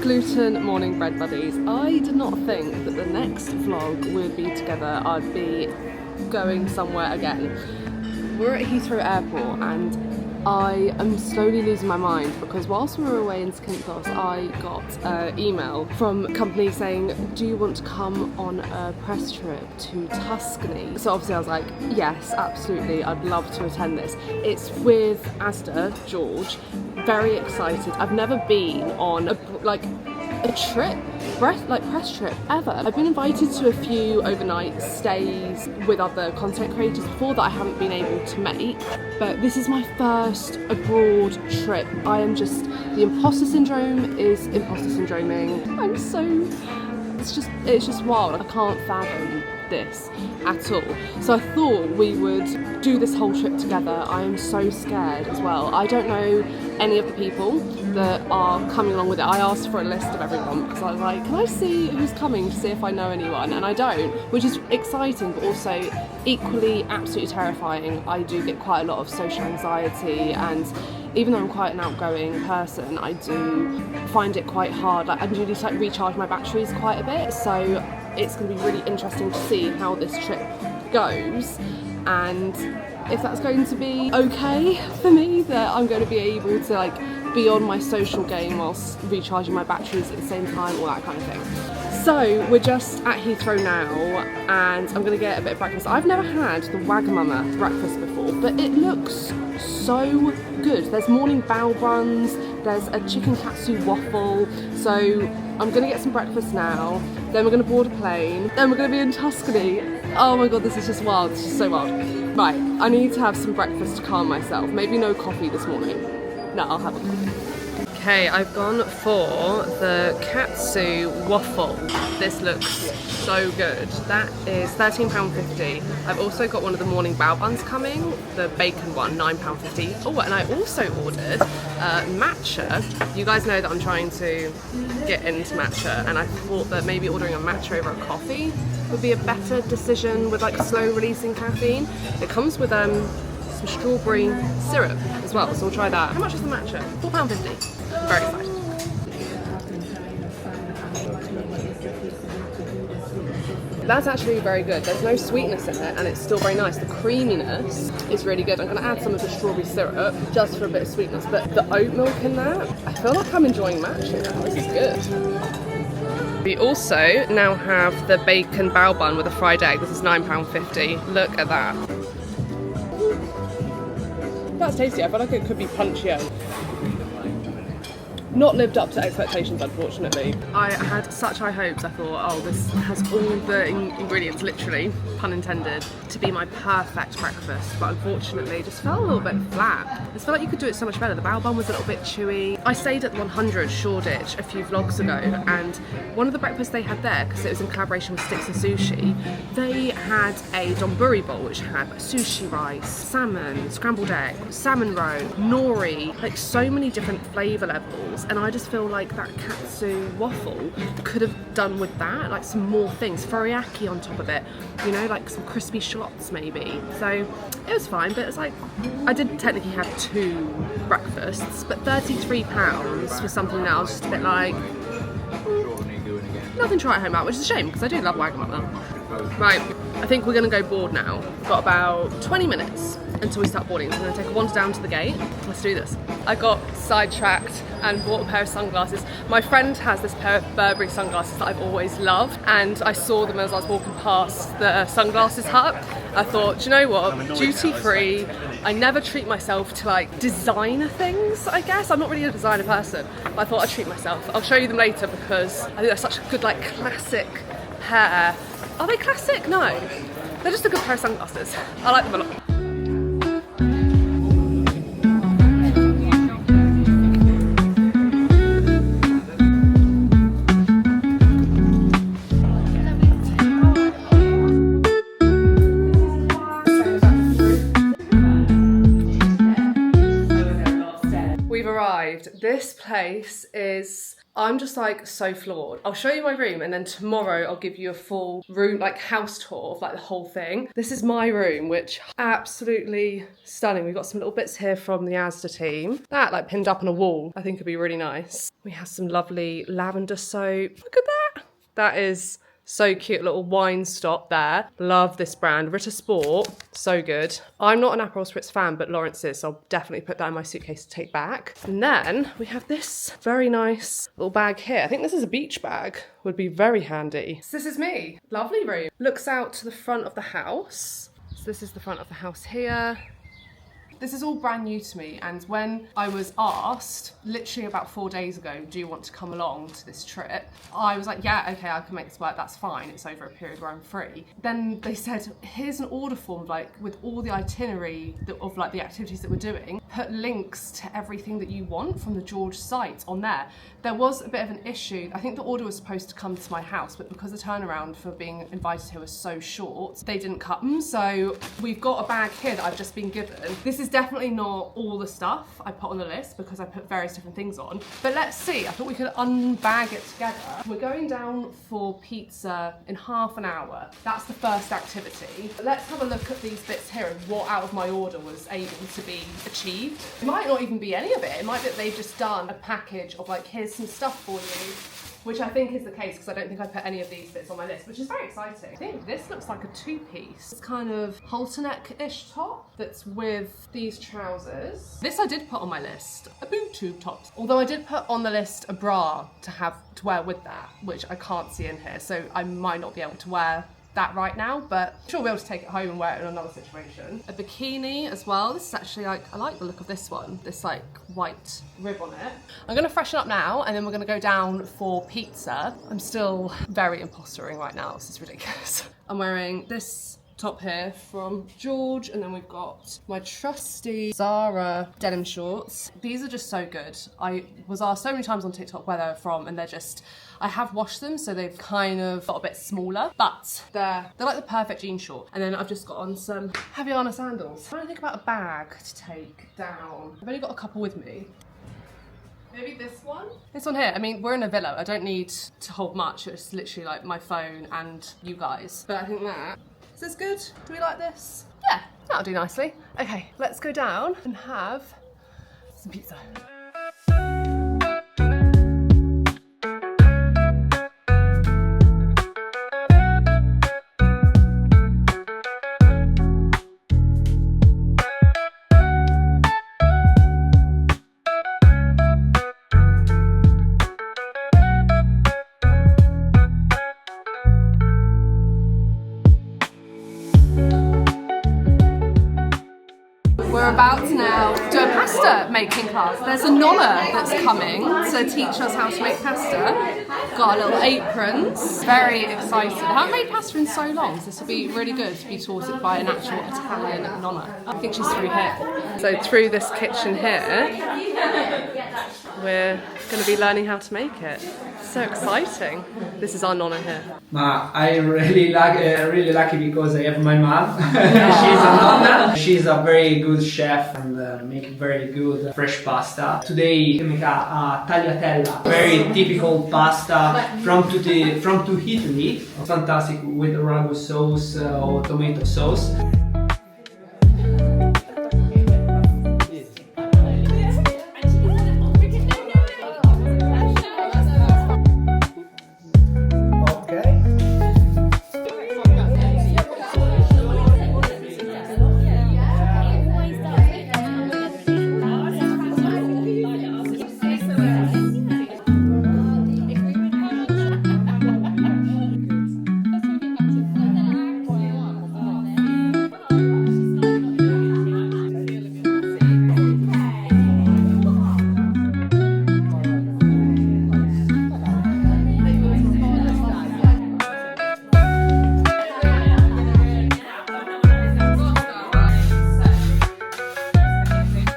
Gluten morning bread buddies. I did not think that the next vlog would be together. I'd be going somewhere again. We're at Heathrow Airport and I am slowly losing my mind because whilst we were away in Skincloss, I got an email from a company saying, do you want to come on a press trip to Tuscany? So obviously I was like, yes, absolutely, I'd love to attend this. It's with ASDA, George. Very excited. I've never been on a trip, press trip ever. I've been invited to a few overnight stays with other content creators before that I haven't been able to make, but this is my first abroad trip. I am just, the imposter syndrome is imposter syndroming. I'm so, it's just wild. I can't fathom this at all. So I thought we would do this whole trip together. I am so scared as well. I don't know any of the people that are coming along with it. I asked for a list of everyone because I was like, can I see who's coming to see if I know anyone? And I don't, which is exciting but also equally absolutely terrifying. I do get quite a lot of social anxiety, and even though I'm quite an outgoing person, I do find it quite hard. I do need to recharge my batteries quite a bit, so it's going to be really interesting to see how this trip goes and if that's going to be okay for me, that I'm going to be able to be on my social game whilst recharging my batteries at the same time, all that kind of thing. So we're just at Heathrow now and I'm going to get a bit of breakfast. I've never had the Wagamama breakfast before, but it looks so good. There's morning bao buns, there's a chicken katsu waffle, so I'm going to get some breakfast now, then we're going to board a plane, then we're going to be in Tuscany. Oh my god, this is just wild, this is so wild. Right, I need to have some breakfast to calm myself. Maybe no coffee this morning. No, I'll have a coffee. Okay, I've gone for the katsu waffle. This looks so good. That is £13.50. I've also got one of the morning bao buns coming, the bacon one, £9.50. Oh, and I also ordered matcha. You guys know that I'm trying to get into matcha, and I thought that maybe ordering a matcha over a coffee would be a better decision with slow releasing caffeine. It comes with some strawberry syrup as well, so we'll try that. How much is the matcha? £4.50. Very excited. That's actually very good. There's no sweetness in it and it's still very nice. The creaminess is really good. I'm going to add some of the strawberry syrup just for a bit of sweetness, but the oat milk in that, I feel like I'm enjoying matcha now. This is good. We also now have the bacon bao bun with a fried egg. This is £9.50. Look at that. That's tasty. I feel like it could be punchier. Not lived up to expectations, unfortunately. I had such high hopes. I thought, oh, this has all the ingredients, literally, pun intended, to be my perfect breakfast. But unfortunately, it just felt a little bit flat. I just felt like you could do it so much better. The bao bun was a little bit chewy. I stayed at 100 Shoreditch a few vlogs ago, and one of the breakfasts they had there, because it was in collaboration with Sticks and Sushi, they had a donburi bowl, which had sushi rice, salmon, scrambled egg, salmon roe, nori, so many different flavour levels. And I just feel like that katsu waffle could have done with that, some more things, teriyaki on top of it, some crispy shots maybe. So it was fine, but it's I did technically have two breakfasts, but £33 for something that I was just a bit nothing to write home about, which is a shame because I do love Wagamama. Right, I think we're going to go board now. We've got about 20 minutes until we start boarding. So I'm going to take a wander down to the gate. Let's do this. I got sidetracked and bought a pair of sunglasses. My friend has this pair of Burberry sunglasses that I've always loved, and I saw them as I was walking past the sunglasses hut. I thought, do you know what, duty free. I never treat myself to designer things, I guess. I'm not really a designer person, but I thought I'd treat myself. I'll show you them later because I think they're such a good classic pair. Are they classic? No. They're just a good pair of sunglasses. I like them a lot. This place is, I'm just like so floored. I'll show you my room and then tomorrow I'll give you a full room, like house tour of like the whole thing. This is my room, which absolutely stunning. We've got some little bits here from the ASDA team. That like pinned up on a wall, I think would be really nice. We have some lovely lavender soap. Look at that. That is so cute, little wine stop there. Love this brand, Ritter Sport, so good. I'm not an Aperol Spritz fan, but Lawrence is, so I'll definitely put that in my suitcase to take back. And then we have this very nice little bag here. I think this is a beach bag, would be very handy. So this is me, lovely room. Looks out to the front of the house. So this is the front of the house here. This is all brand new to me, and when I was asked, literally about 4 days ago, do you want to come along to this trip? I was like, yeah, okay, I can make this work, that's fine, it's over a period where I'm free. Then they said, here's an order form, like, with all the itinerary of like the activities that we're doing, put links to everything that you want from the George site on there. There was a bit of an issue. I think the order was supposed to come to my house, but because the turnaround for being invited here was so short, they didn't come. So we've got a bag here that I've just been given. This is definitely not all the stuff I put on the list because I put various different things on. But let's see, I thought we could unbag it together. We're going down for pizza in half an hour. That's the first activity. Let's have a look at these bits here and what out of my order was able to be achieved. It might not even be any of it. It might be that they've just done a package of like, here's some stuff for you, which I think is the case because I don't think I put any of these bits on my list, which is very exciting. I think this looks like a two-piece. It's kind of halter neck-ish top that's with these trousers. This I did put on my list, a boob tube top. Although I did put on the list a bra to wear with that, which I can't see in here, so I might not be able to wear that right now, but I'm sure we'll be able to take it home and wear it in another situation. A bikini as well. This is actually like, I like the look of this one. This like white rib on it. I'm gonna freshen up now and then we're gonna go down for pizza. I'm still very impostering right now. This is ridiculous. I'm wearing this top here from George, and then we've got my trusty Zara denim shorts. These are just so good. I was asked so many times on TikTok where they're from, and they're just, I have washed them, so they've kind of got a bit smaller, but they're like the perfect jean short. And then I've just got on some Havaiana sandals. I'm trying to think about a bag to take down. I've only got a couple with me. Maybe this one? This one here. I mean, we're in a villa. I don't need to hold much. It's literally like my phone and you guys. But I think that, is this good? Do we like this? Yeah, that'll do nicely. Okay, let's go down and have some pizza. We're about to now do a pasta making class. There's a nonna that's coming to teach us how to make pasta. Got our little aprons. Very excited. I haven't made pasta in so long, so this will be really good to be taught it by an actual Italian nonna. I think she's through here. So through this kitchen here, we're going to be learning how to make it. So exciting. This is our nonna here. I'm really lucky because I have my mom. She's a nonna. She's a very good chef and make very good fresh pasta. Today we make a tagliatella, very typical pasta from Italy. Fantastic with ragu sauce or tomato sauce.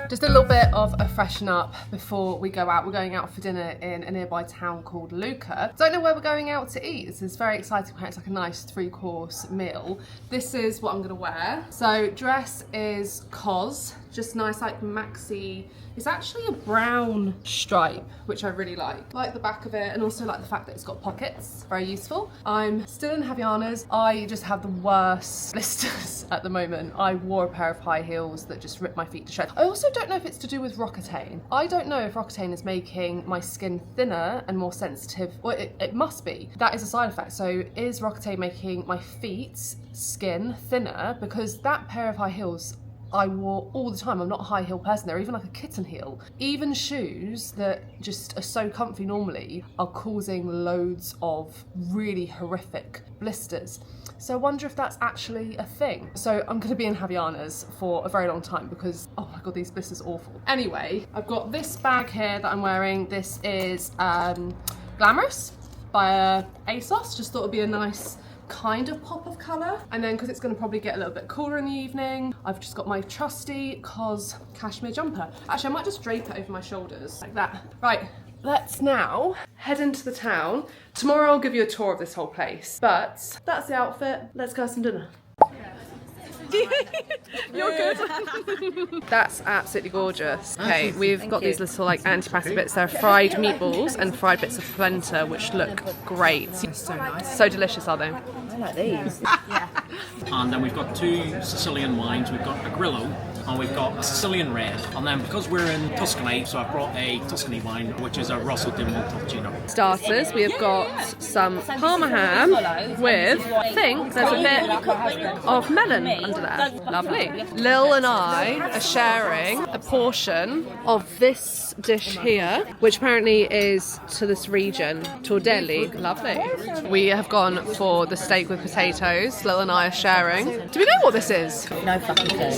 Just a little bit of a freshen up before we go out. We're going out for dinner in a nearby town called Lucca. Don't know where we're going out to eat. This is very exciting. It's like a nice 3-course meal. This is what I'm gonna wear. So dress is COS, Just nice like maxi. It's actually a brown stripe, which I really like the back of it, and also like the fact that it's got pockets, very useful. I'm still in Havaianas. I just have the worst blisters at the moment. I wore a pair of high heels that just ripped my feet to shreds. I also don't know if it's to do with Roccatane. I don't know if Roccatane is making my skin thinner and more sensitive. Well, it must be. That is a side effect. So is Roccatane making my feet skin thinner? Because that pair of high heels I wore all the time. I'm not a high heel person. They're even like a kitten heel. Even shoes that just are so comfy normally are causing loads of really horrific blisters. So I wonder if that's actually a thing. So I'm going to be in Havaianas for a very long time because, oh my god, these blisters are awful. Anyway, I've got this bag here that I'm wearing. This is Glamorous by ASOS. Just thought it'd be a nice kind of pop of colour. And then because it's going to probably get a little bit cooler in the evening, I've just got my trusty COS cashmere jumper. Actually, I might just drape it over my shoulders like that. Right, let's now head into the town. Tomorrow I'll give you a tour of this whole place, but that's the outfit. Let's go have some dinner. You're good. That's absolutely gorgeous. Okay, we've got these little like antipasti bits. They're fried meatballs and fried bits of polenta, which look great. So nice. So delicious, are they? I like these. Yeah. And then we've got 2 Sicilian wines. We've got a Grillo and we've got a Sicilian red. And then because we're in Tuscany, so I've brought a Tuscany wine, which is a Rosso di Montalcino. Starters, we have got some Parma ham with, I think there's a bit of melon under there. Lovely. Lil and I are sharing a portion of this dish here, which apparently is to this region, to Deli. Lovely. We have gone for the steak with potatoes. Lil and I are sharing. Do we know what this is? No fucking clue.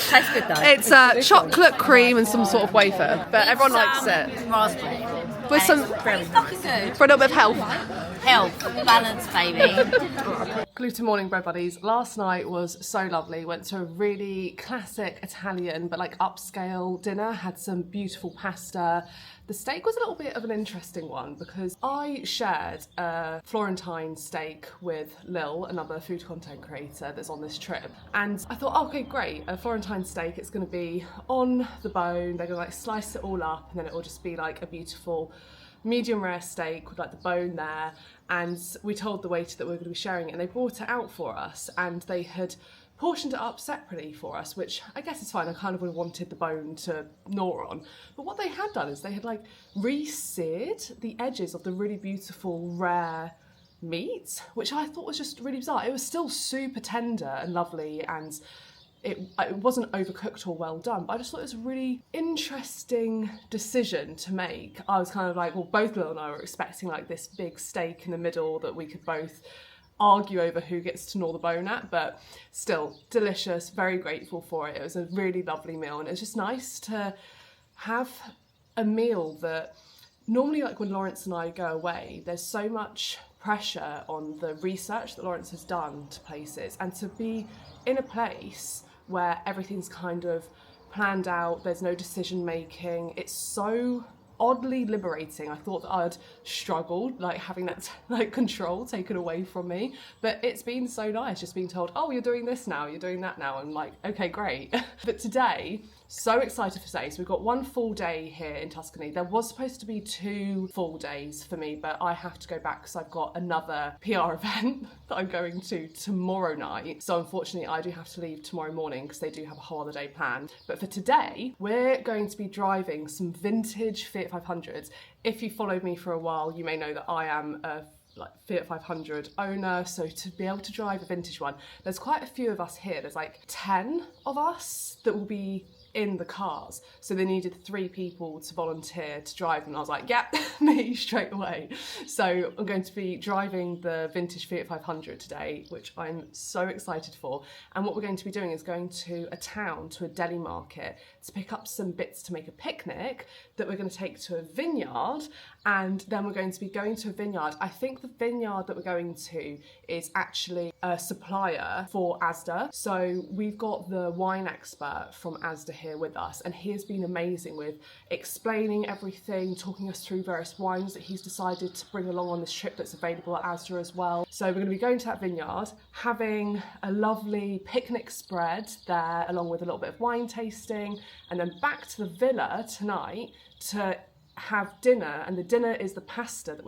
Tastes good though. It's chocolate cream and some sort of wafer, but everyone likes it. Raspberry. With some, Very fucking good. for a little bit of health. Health, balance, baby. Gluten morning bread buddies. Last night was so lovely. Went to a really classic Italian but like upscale dinner. Had some beautiful pasta. The steak was a little bit of an interesting one because I shared a Florentine steak with Lil, another food content creator that's on this trip. And I thought, oh, okay, great, a Florentine steak, it's gonna be on the bone. They're gonna like slice it all up and then it will just be like a beautiful medium rare steak with like the bone there. And we told the waiter that we were going to be sharing it and they brought it out for us and they had portioned it up separately for us, which I guess is fine. I kind of would have wanted the bone to gnaw on. But what they had done is they had like re-seared the edges of the really beautiful rare meat, which I thought was just really bizarre. It was still super tender and lovely and it wasn't overcooked or well done, but I just thought it was a really interesting decision to make. I was kind of like, well, both Lil and I were expecting like this big steak in the middle that we could both argue over who gets to gnaw the bone at, but still delicious, very grateful for it. It was a really lovely meal and it was just nice to have a meal that normally, like when Lawrence and I go away, there's so much pressure on the research that Lawrence has done to places, and to be in a place where everything's kind of planned out, there's no decision making, it's so oddly liberating. I thought that I'd struggled like having that like control taken away from me, but it's been so nice just being told, oh, you're doing this now, you're doing that now. I'm like, okay, great. But today, so excited for today. So we've got 1 full day here in Tuscany. There was supposed to be 2 full days for me, but I have to go back because I've got another PR event that I'm going to tomorrow night. So unfortunately, I do have to leave tomorrow morning because they do have a whole other day planned. But for today, we're going to be driving some vintage Fiat 500s. If you followed me for a while, you may know that I am a like Fiat 500 owner, so to be able to drive a vintage one, there's quite a few of us here. There's like 10 of us that will be in the cars, so they needed 3 people to volunteer to drive them. I was like, yeah, me straight away. So I'm going to be driving the vintage Fiat 500 today, which I'm so excited for. And what we're going to be doing is going to a town, to a deli market, to pick up some bits to make a picnic that we're going to take to a vineyard, and then we're going to be going to a vineyard. I think the vineyard that we're going to is actually a supplier for ASDA. So we've got the wine expert from ASDA here here with us, and he has been amazing with explaining everything, talking us through various wines that he's decided to bring along on this trip that's available at ASDA as well. So we're going to be going to that vineyard, having a lovely picnic spread there along with a little bit of wine tasting, and then back to the villa tonight to have dinner. And the dinner is the pasta that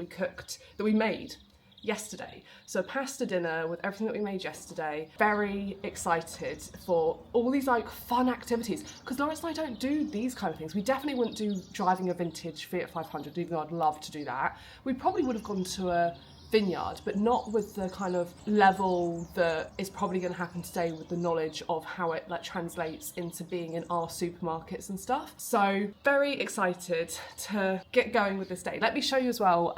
we made yesterday. So pasta dinner with everything that we made yesterday. Very excited for all these like fun activities, because Lawrence and I don't do these kind of things. We definitely wouldn't do driving a vintage Fiat 500, even though I'd love to do that. We probably would have gone to a vineyard, but not with the kind of level that is probably going to happen today, with the knowledge of how it like translates into being in our supermarkets and stuff. So very excited to get going with this day. Let me show you as well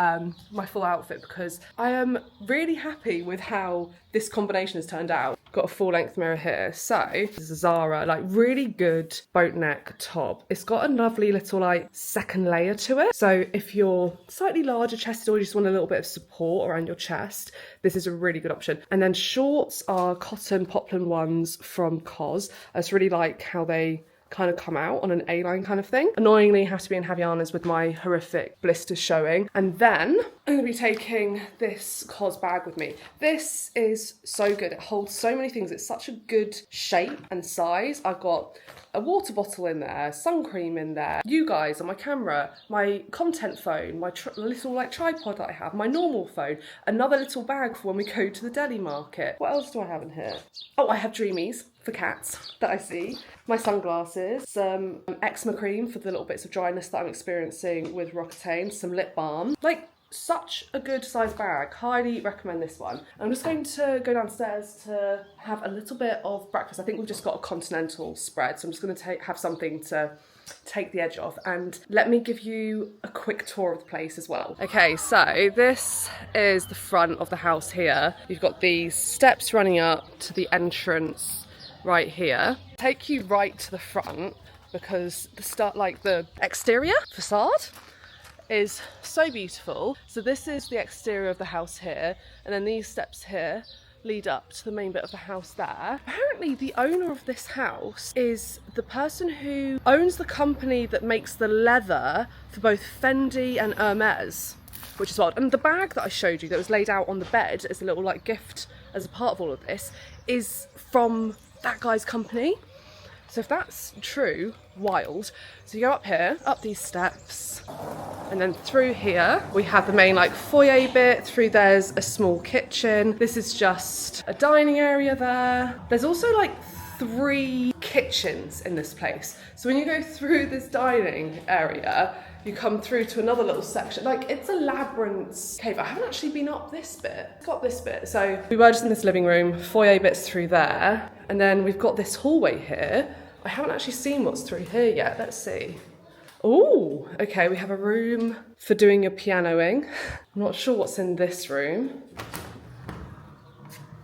my full outfit, because I am really happy with how this combination has turned out. Got a full length mirror here. So this is a Zara, like really good boat neck top. It's got a lovely little like second layer to it. So if you're slightly larger chested or you just want a little bit of support around your chest, this is a really good option. And then shorts are cotton poplin ones from COS. I just really like how they kind of come out on an A-line kind of thing. Annoyingly have to be in Havaianas with my horrific blisters showing. And then I'm going to be taking this COS bag with me. This is so good. It holds so many things. It's such a good shape and size. I've got a water bottle in there, sun cream in there, you guys on my camera, my content phone, my little like tripod that I have, my normal phone, another little bag for when we go to the Deli market. What else do I have in here? Oh, I have Dreamies for cats that I see, my sunglasses, some eczema cream for the little bits of dryness that I'm experiencing with Roccatane, some lip balm. Like, such a good size bag. Highly recommend this one. I'm just going to go downstairs to have a little bit of breakfast. I think we've just got a continental spread, so I'm just going to have something to take the edge off, and let me give you a quick tour of the place as well. Okay, so this is the front of the house here. You've got these steps running up to the entrance right here. Take you right to the front, because the exterior facade is so beautiful. So this is the exterior of the house here, and then these steps here lead up to the main bit of the house there. Apparently the owner of this house is the person who owns the company that makes the leather for both Fendi and Hermes, which is odd. And the bag that I showed you that was laid out on the bed as a little like gift as a part of all of this is from that guy's company. So if that's true, wild. So you go up here, up these steps, and then through here we have the main like foyer bit. Through there's a small kitchen. This is just a dining area there. There's also like 3 kitchens in this place. So when you go through this dining area, you come through to another little section. Like, it's a labyrinth cave. I haven't actually been up this bit. It's got this bit. So we were just in this living room, foyer bits through there, and then we've got this hallway here. I haven't actually seen what's through here yet. Let's see. Oh, okay, we have a room for doing your pianoing. I'm not sure what's in this room.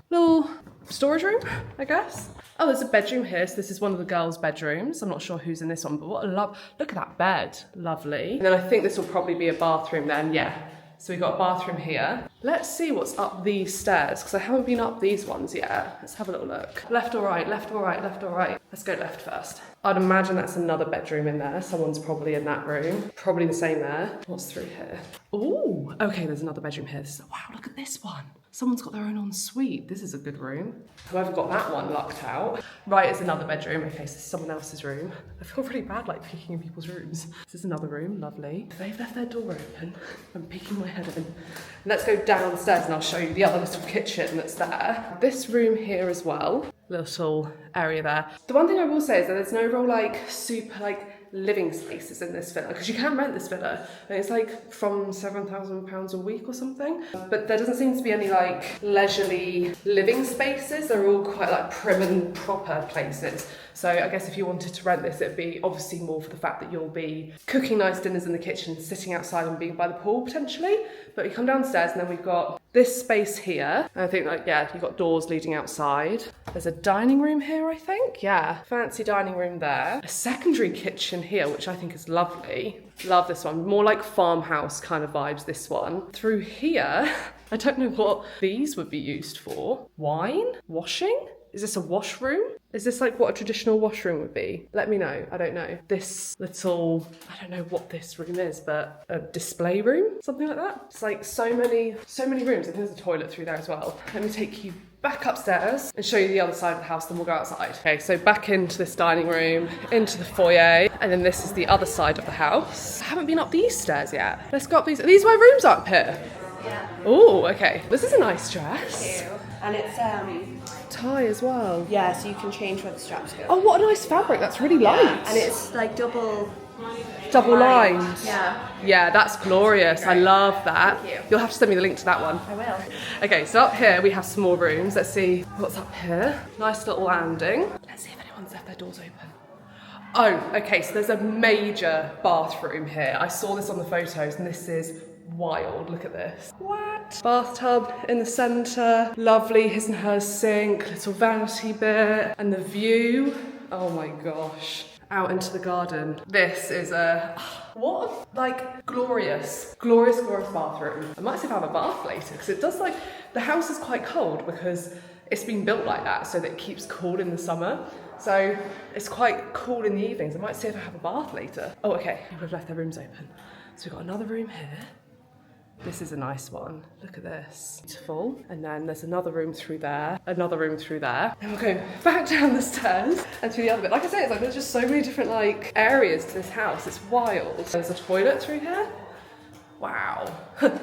Little storage room, I guess. Oh, there's a bedroom here. So this is one of the girls' bedrooms. I'm not sure who's in this one, but what a love. Look at that bed. Lovely. And then I think this will probably be a bathroom then. Yeah. So we've got a bathroom here. Let's see what's up these stairs, because I haven't been up these ones yet. Let's have a little look. Left or right, left or right, left or right. Let's go left first. I'd imagine that's another bedroom in there. Someone's probably in that room. Probably the same there. What's through here? Ooh, okay, there's another bedroom here. Wow, look at this one. Someone's got their own ensuite. This is a good room. Whoever got that one lucked out. Right, it's another bedroom. Okay, so this is someone else's room. I feel really bad like peeking in people's rooms. This is another room, lovely. They've left their door open. I'm peeking my head in. And let's go downstairs and I'll show you the other little kitchen that's there. This room here as well. Little area there. The one thing I will say is that there's no real like super like living spaces in this villa, because you can rent this villa and it's like from £7,000 a week or something, but there doesn't seem to be any like leisurely living spaces. They're all quite like prim and proper places. So I guess if you wanted to rent this, it'd be obviously more for the fact that you'll be cooking nice dinners in the kitchen, sitting outside and being by the pool potentially. But we come downstairs and then we've got this space here. And I think like, yeah, you've got doors leading outside. There's a dining room here, I think. Yeah, fancy dining room there. A secondary kitchen here, which I think is lovely. Love this one. More like farmhouse kind of vibes, this one. Through here, I don't know what these would be used for. Wine? Washing? Is this a washroom? Is this like what a traditional washroom would be? Let me know, I don't know. This little, I don't know what this room is, but a display room? Something like that? It's like so many rooms. I think there's a toilet through there as well. Let me take you back upstairs and show you the other side of the house, then we'll go outside. Okay, so back into this dining room, into the foyer, and then this is the other side of the house. I haven't been up these stairs yet. Let's go up these. Are these where rooms are up here? Yeah. Oh, okay. This is a nice dress. And it's Tie as well. yeah, so you can change where the straps go. Oh, what a nice fabric. That's really light. And it's like double lined. Yeah. Yeah, that's glorious. I love that. Thank you. You'll have to send me the link to that one. I will. Okay, so up here we have some more rooms. Let's see what's up here. Nice little landing. Let's see if anyone's left their doors open. Oh, okay, so there's a major bathroom here. I saw this on the photos and this is wild. Look at this. What? Bathtub in the centre. Lovely his and hers sink. Little vanity bit. And the view. Oh my gosh. Out into the garden. This is a, what, like, glorious bathroom. I might see if I have a bath later, because it does, like, the house is quite cold because it's been built like that so that it keeps cool in the summer. So it's quite cool in the evenings. I might see if I have a bath later. Oh, okay, people have left their rooms open. So we've got another room here. This is a nice one. Look at this. Beautiful. And then there's another room through there, another room through there. Then we'll go back down the stairs and through the other bit. Like I say, it's like there's just so many different like areas to this house. It's wild. There's a toilet through here. Wow.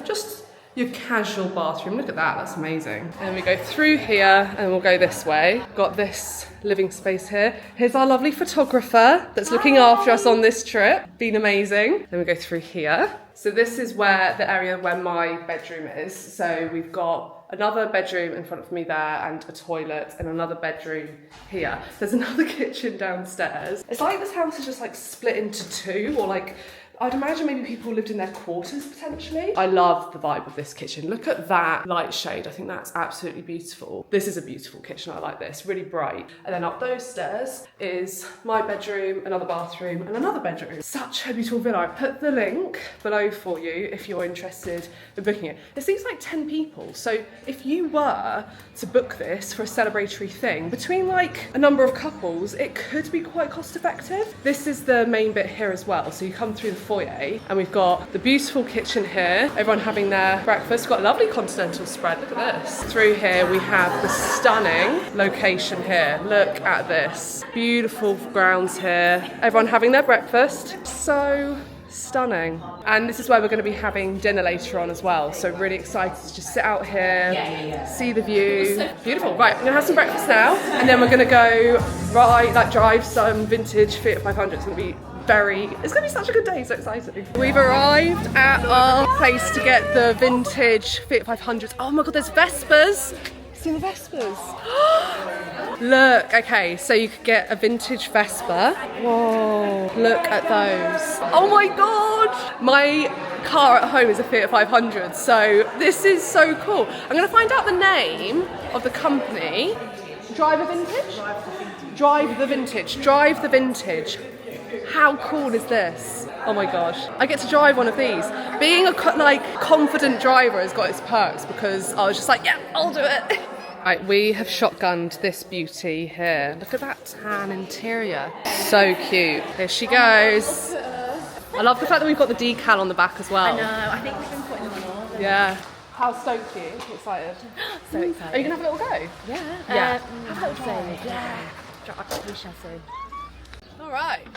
Just your casual bathroom. Look at that. That's amazing. And we go through here and we'll go this way. Got this living space here. Here's our lovely photographer that's looking after us on this trip. Been amazing. Then we go through here. So this is where the area where my bedroom is. So we've got another bedroom in front of me there and a toilet and another bedroom here. There's another kitchen downstairs. It's like this house is just like split into two, or like, I'd imagine maybe people lived in their quarters potentially. I love the vibe of this kitchen. Look at that light shade. I think that's absolutely beautiful. This is a beautiful kitchen. I like this, really bright. And then up those stairs is my bedroom, another bathroom and another bedroom. Such a beautiful villa. I put the link below for you if you're interested in booking it. It seems like 10 people. So if you were to book this for a celebratory thing, between like a number of couples, it could be quite cost effective. This is the main bit here as well. So you come through the foyer and we've got the beautiful kitchen here, everyone having their breakfast. We've got a lovely continental spread, look at this. Through here we have the stunning location here. Look at this, beautiful grounds here, everyone having their breakfast. So stunning. And this is where we're going to be having dinner later on as well, so really excited to just sit out here, see the view. Beautiful. Right, we're going to have some breakfast now and then we're going to go drive some vintage Fiat 500. It's going to be it's going to be such a good day, so exciting. We've arrived at our place to get the vintage Fiat 500s. Oh my god, there's Vespers. See the Vespers? Look, okay, so you could get a vintage Vespa. Whoa, look at those. Oh my god! My car at home is a Fiat 500, so this is so cool. I'm going to find out the name of the company. Drive the Vintage. How cool is this? Oh my gosh. I get to drive one of these. Being a confident driver has got its perks because I was just like, yeah, I'll do it. Right, we have shotgunned this beauty here. Look at that tan interior. So cute. Here she goes. I love the fact that we've got the decal on the back as well. I know, I think we've been putting them on all. Yeah. How stoked are you? Excited? So excited. Are you going to have a little go? Yeah. Yeah. Have a little drive. Yeah. We shall see. All right.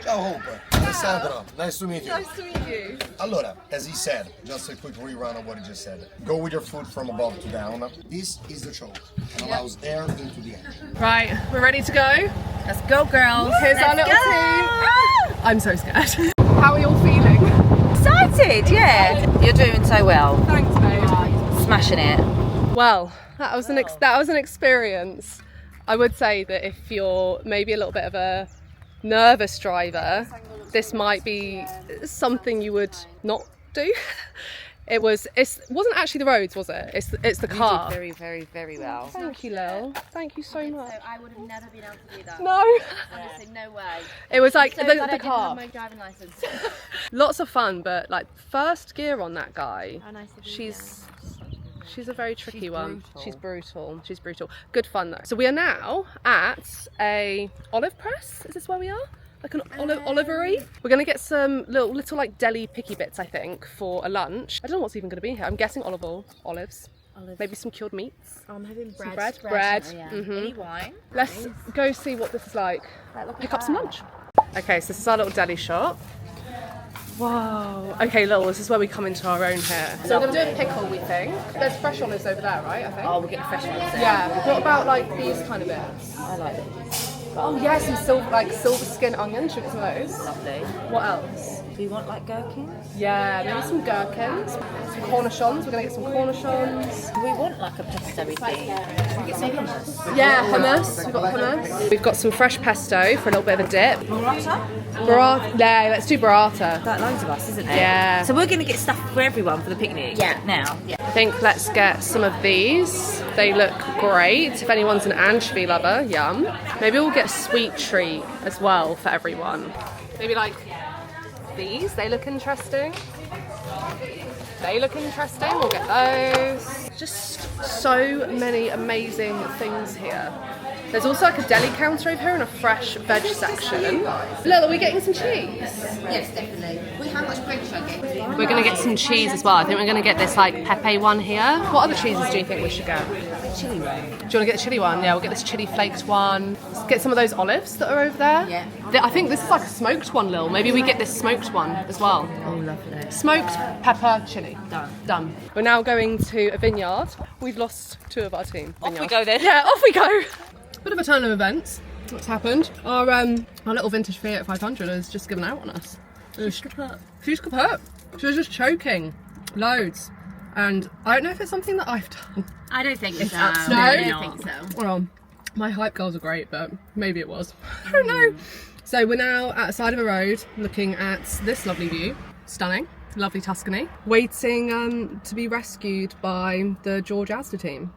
Ciao Hope, Alessandro, nice to meet you. Nice to meet you. Allora, as he said, just a quick rerun of what he just said. Go with your foot from above to down. This is the choke and allows air into the engine. Right, we're ready to go. Let's go, girls. Here's our little team. I'm so scared. How are you all feeling? Excited, yeah. You're doing so well. Thanks, babe. Smashing it. Well, that was an experience. I would say that if you're maybe a little bit of a nervous driver, this might be something you would not do. It wasn't actually the roads, was it? It's the car. You did very, very, very well. Thank you, Lil. Thank you so much. So I would have never been able to do that. No. Honestly, no way. It was like So the glad I car. didn't have my driving license. Lots of fun, but like first gear on that guy. How nice of you, she's a very tricky one. She's brutal. She's brutal. Good fun though. So we are now at a olive press. Is this where we are? Like an olivery. We're gonna get some little like deli picky bits, I think, for a lunch. I don't know what's even gonna be here. I'm guessing olive oil, olives, maybe some cured meats. I'm having bread. Bread. Oh, yeah. Any wine? Let's go see what this is like. Pick up some lunch. Okay, so this is our little deli shop. Whoa. Okay, Lil, this is where we come into our own here. So we're gonna do a pickle, we think. There's fresh olives over there, right? I think. Oh, we're getting fresh ones there. Yeah. What about like these kind of bits? I like these. Oh yeah, some silver skin onions. Should we get some of those? Lovely. What else? Do you want like gherkins? Yeah, maybe some gherkins, some cornichons. We're gonna get some cornichons. Do we want like a pesto-y thing? Should we get some hummus? Yeah, hummus. We've got hummus. We've got some fresh pesto for a little bit of a dip. Burrata? Yeah, let's do burrata. Like loads of us, isn't it? Yeah. So we're going to get stuff for everyone for the picnic. Yeah. Now. Yeah. I think let's get some of these. They look great. If anyone's an anchovy lover, yum. Maybe we'll get a sweet treat as well for everyone. Maybe like these. They look interesting. They look interesting. We'll get those. Just so many amazing things here. There's also like a deli counter over here and a fresh veg section. Look, are we getting some cheese? Yes, definitely. How much bread should I get? We're going to get some cheese as well. I think we're going to get this like Pepe one here. What other cheeses do you think we should get? Chili roll. Do you want to get the chili one? Yeah, we'll get this chili flaked one. Let's get some of those olives that are over there. Yeah. I think this is like a smoked one, Lil. Maybe we get this smoked one as well. Oh, lovely. Smoked pepper chili. Done. We're now going to a vineyard. We've lost 2 of our team. Off Vineyard. we go then. Yeah, off we go. Bit of a turn of events. What's happened? Our little vintage Fiat 500 has just given out on us. She's kaput. She was just choking. Loads. And I don't know if it's something that I've done. I don't think so. absolutely I don't think so. Well, my hype girls are great, but maybe it was. I don't know. So we're now at the side of a road looking at this lovely view. Stunning. Lovely Tuscany. Waiting to be rescued by the George ASDA team.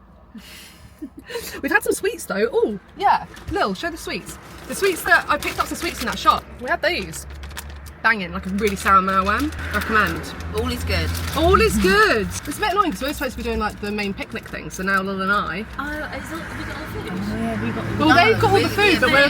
We've had some sweets though. Oh, yeah. Lil, show the sweets. The sweets that I picked up some sweets in that shop. We had these. Banging, like a really sour marwan. Recommend. All is good. All is good. It's a bit annoying because we're supposed to be doing like the main picnic thing, so now Lil and I. Oh, have we got all food? Yeah, we got. Well, they've got all the food, but we were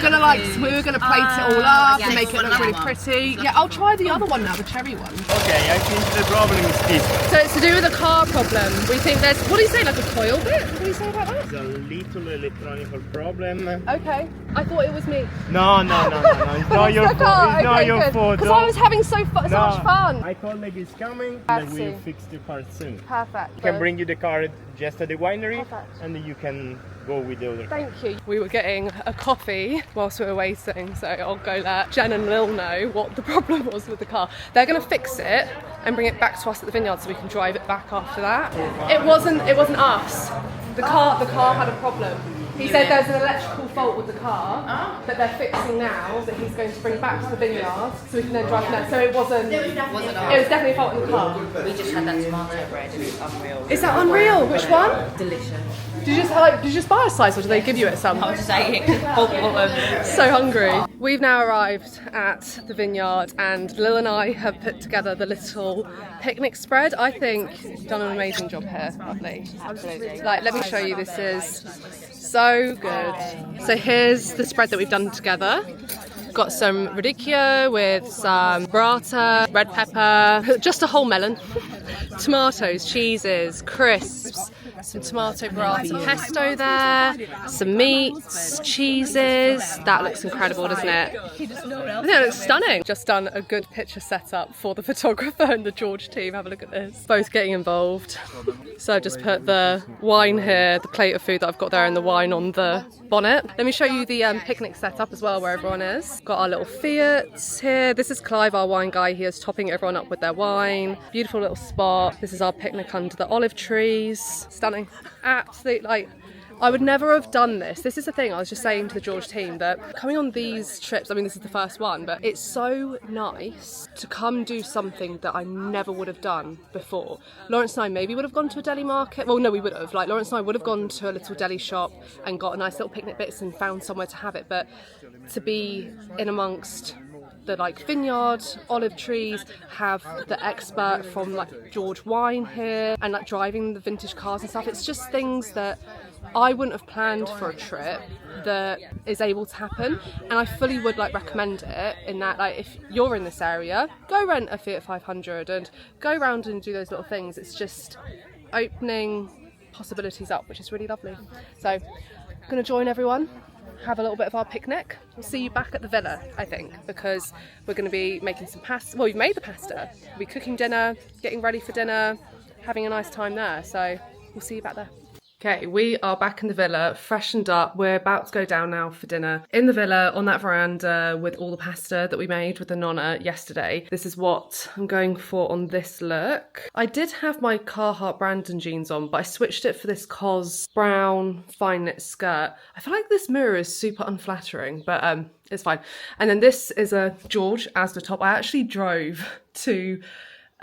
gonna plate it all up and make it look really one. pretty. Yeah, I'll try the other one now, the cherry one. Okay, I think the problem is this. So it's to do with a car problem. We think there's, what do you say, like a coil bit? What do you say about that? It's a little electronic problem. Okay, I thought it was me. No. It's not your fault. It's not your fault. Because I was having so much fun. My colleague is coming I and see. we'll fix the car soon. Perfect. I can bring you the car just at the winery Perfect. and you can go with the other car. Thank you. We were getting a coffee whilst we were waiting, so I'll go let Jen and Lil know what the problem was with the car. They're going to fix it and bring it back to us at the vineyard so we can drive it back after that. It wasn't us. The car had a problem. He said there's an electrical fault with the car that they're fixing now that he's going to bring back to the vineyard so we can then drive from there. So it wasn't Wasn't it was definitely a fault in the car. We just had that tomato bread and it's unreal. Is that unreal? Which one? Delicious. Did you just buy a slice or did they give you it some? I was saying, So hungry. We've now arrived at the vineyard and Lil and I have put together the little picnic spread. I think you've done an amazing job here. Lovely. Absolutely. Like, let me show you. This is so good. So here's the spread that we've done together. Got some radicchio with some burrata, red pepper, just a whole melon, tomatoes, cheeses, crisps, some tomato burrata pesto there, some meats, cheeses. That looks incredible, doesn't it? I think it looks stunning. Just done a good picture setup for the photographer and the George team. Have a look at this. Both getting involved. So I've just put the wine here, the plate of food that I've got there and the wine on the bonnet. Let me show you the picnic setup as well where everyone is. Got our little Fiats here. This is Clive, our wine guy. He is topping everyone up with their wine. Beautiful little spot. This is our picnic under the olive trees. Stunning. Absolutely, like, I would never have done this. This is the thing I was just saying to the George team, that coming on these trips, I mean this is the first one, but it's so nice to come do something that I never would have done before. Lawrence and I maybe would have gone to a deli market. Well, no, we would have. Like, Lawrence and I would have gone to a little deli shop and got a nice little picnic bits and found somewhere to have it. But to be in amongst the like Vineyard olive trees, have the expert from like George Wine here, and like driving the vintage cars and stuff. It's just things that I wouldn't have planned for a trip that is able to happen, and I fully would like recommend it in that, like, if you're in this area, go rent a Fiat 500 and go around and do those little things. It's just opening possibilities up, which is really lovely. So I'm gonna join everyone, have a little bit of our picnic. We'll see you back at the villa, I think, because we're going to be making some pasta. Well, we've made the pasta. We'll be cooking dinner, getting ready for dinner, having a nice time there. So we'll see you back there. Okay, we are back in the villa, freshened up. We're about to go down now for dinner in the villa on that veranda with all the pasta that we made with the nonna yesterday. This is what I'm going for on this look. I did have my Carhartt Brandon jeans on, but I switched it for this COS brown fine knit skirt. I feel like this mirror is super unflattering, but it's fine. And then this is a George ASDA top. I actually drove to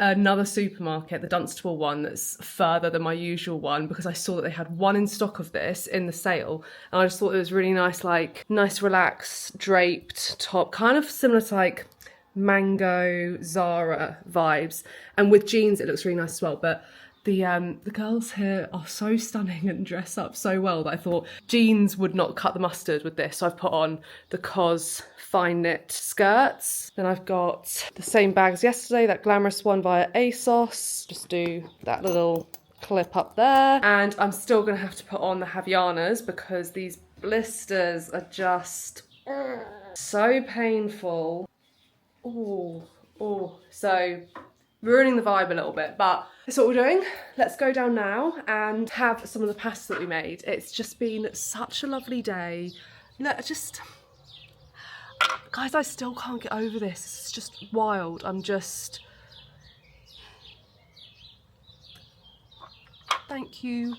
another supermarket, the Dunstable one, that's further than my usual one, because I saw that they had one in stock of this in the sale, and I just thought it was really nice, like nice relaxed draped top, kind of similar to like Mango Zara vibes, and with jeans it looks really nice as well. But the girls here are so stunning and dress up so well that I thought jeans would not cut the mustard with this, so I've put on the COS fine knit skirts. Then I've got the same bag as yesterday, that glamorous one via ASOS. Just do that little clip up there. And I'm still gonna have to put on the Havaianas because these blisters are just so painful. So ruining the vibe a little bit, but that's what we're doing. Let's go down now and have some of the pasta that we made. It's just been such a lovely day. Guys, I still can't get over this. It's just wild. Thank you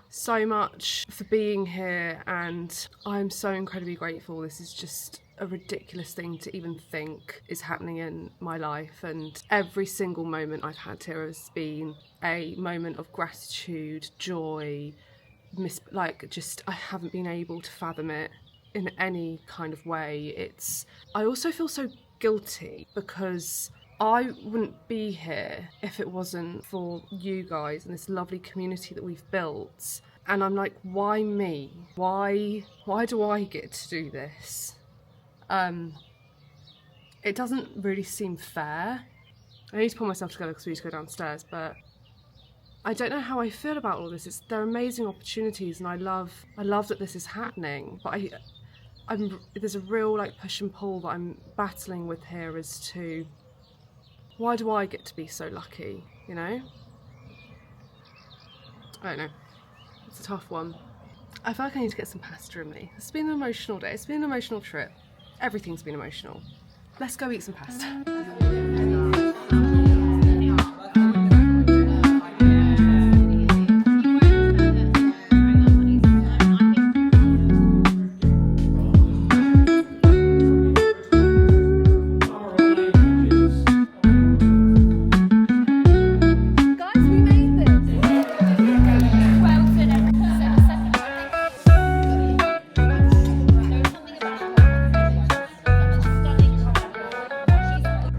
so much for being here, and I'm so incredibly grateful. This is just a ridiculous thing to even think is happening in my life, and every single moment I've had here has been a moment of gratitude, joy, I haven't been able to fathom it in any kind of way. I also feel so guilty because I wouldn't be here if it wasn't for you guys and this lovely community that we've built. And I'm like, why me? Why do I get to do this? It doesn't really seem fair. I need to pull myself together because we need to go downstairs, but I don't know how I feel about all this. They're amazing opportunities, and I love that this is happening, but there's a real like push and pull that I'm battling with here as to why do I get to be so lucky, you know? I don't know. It's a tough one. I feel like I need to get some pasta in me. It's been an emotional day. It's been an emotional trip. Everything's been emotional. Let's go eat some pasta.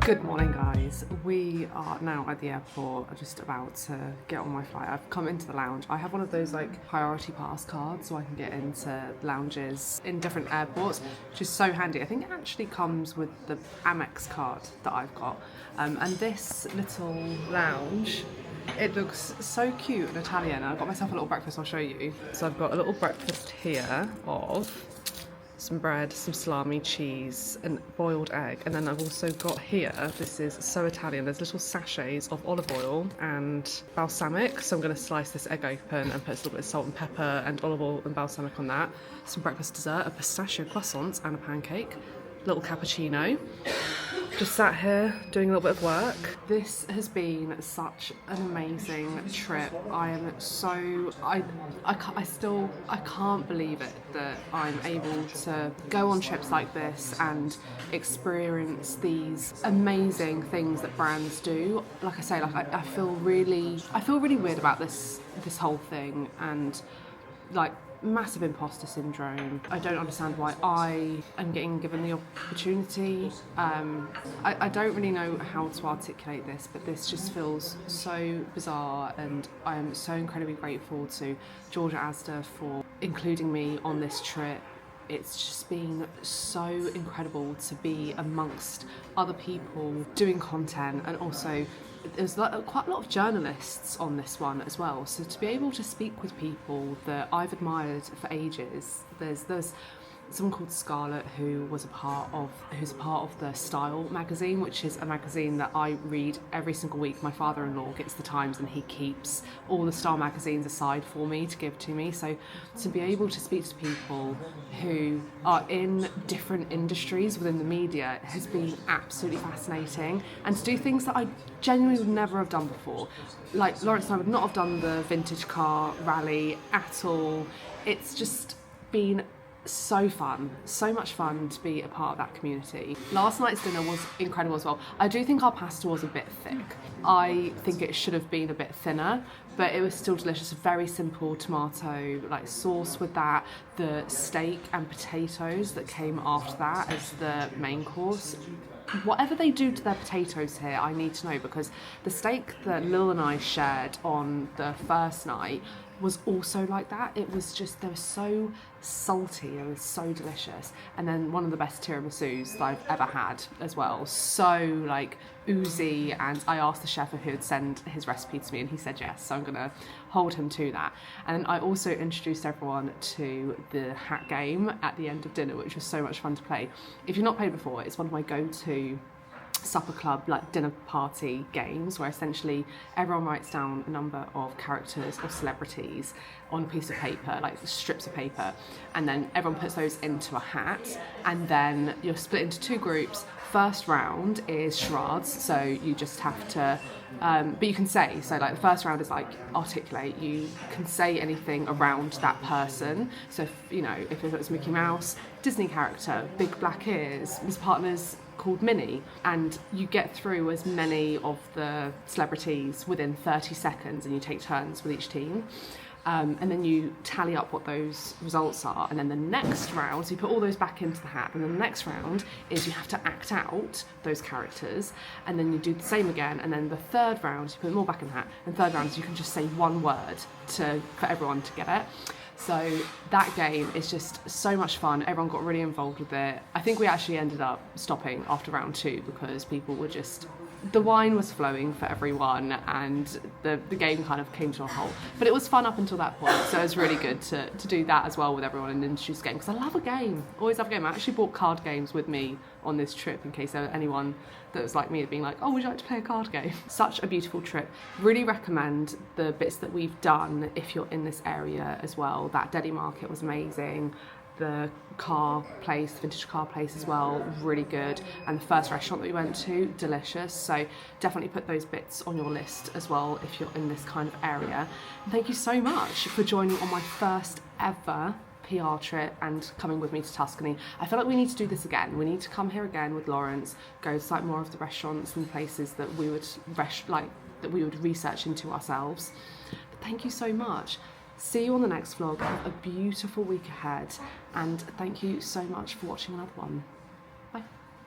Good morning, guys. We are now at the airport, just about to get on my flight. I've come into the lounge. I have one of those like priority pass cards so I can get into lounges in different airports, which is so handy. I think it actually comes with the Amex card that I've got. And this little lounge, it looks so cute and Italian. I've got myself a little breakfast, I'll show you. So I've got a little breakfast here of some bread, some salami, cheese, and boiled egg. And then I've also got here, this is so Italian, there's little sachets of olive oil and balsamic. So I'm going to slice this egg open and put a little bit of salt and pepper and olive oil and balsamic on that. Some breakfast dessert, a pistachio croissant and a pancake. Little cappuccino. Just sat here doing a little bit of work. This has been such an amazing trip. I am so, I can't believe it that I'm able to go on trips like this and experience these amazing things that brands do. Like I say, I feel really weird about this whole thing, and like massive imposter syndrome. I don't understand why I am getting given the opportunity. I don't really know how to articulate this, but this just feels so bizarre, and I am so incredibly grateful to George ASDA for including me on this trip. It's just been so incredible to be amongst other people doing content, and also there's quite a lot of journalists on this one as well. So to be able to speak with people that I've admired for ages, there's someone called Scarlett who's a part of the Style magazine, which is a magazine that I read every single week. My father-in-law gets the Times and he keeps all the Style magazines aside for me to give to me. So to be able to speak to people who are in different industries within the media has been absolutely fascinating, and to do things that I genuinely would never have done before. Like Lawrence and I would not have done the vintage car rally at all. It's just been so fun, so much fun to be a part of that community. Last night's dinner was incredible as well. I do think our pasta was a bit thick. I think it should have been a bit thinner, but it was still delicious. Very simple tomato sauce with that, the steak and potatoes that came after that as the main course. Whatever they do to their potatoes here, I need to know, because the steak that Lil and I shared on the first night was also like that. It was just, they were so salty, it was so delicious. And then one of the best tiramisus that I've ever had as well. So oozy, and I asked the chef if he would send his recipe to me, and he said yes, so I'm gonna hold him to that. And I also introduced everyone to the hat game at the end of dinner, which was so much fun to play. If you've not played before, it's one of my go-to supper club dinner party games, where essentially everyone writes down a number of characters or celebrities on a piece of paper, strips of paper, and then everyone puts those into a hat, and then you're split into two groups. First round is charades, so you just have to but you can say, so the first round is articulate. You can say anything around that person. So if it was Mickey Mouse, Disney character, big black ears, his partner's called Minnie, and you get through as many of the celebrities within 30 seconds, and you take turns with each team. And then you tally up what those results are, and then the next round, so you put all those back into the hat, and then the next round is you have to act out those characters, and then you do the same again, and then the third round, you put them all back in the hat, and third round is you can just say one word for everyone to get it. So that game is just so much fun. Everyone got really involved with it. I think we actually ended up stopping after round 2 because people were just, the wine was flowing for everyone, and the game kind of came to a halt. But it was fun up until that point, so it was really good to do that as well with everyone and introduce a game, because I love a game. Always love a game. I actually brought card games with me on this trip in case there was anyone that was like me, being like, oh, would you like to play a card game? Such a beautiful trip. Really recommend the bits that we've done if you're in this area as well. That Deli market was amazing. The car place, the vintage car place as well, really good. And the first restaurant that we went to, delicious. So definitely put those bits on your list as well if you're in this kind of area. And thank you so much for joining on my first ever PR trip and coming with me to Tuscany. I feel like we need to do this again. We need to come here again with Lawrence, go to more of the restaurants and places that we would research into ourselves. But thank you so much. See you on the next vlog. Have a beautiful week ahead, and thank you so much for watching another one.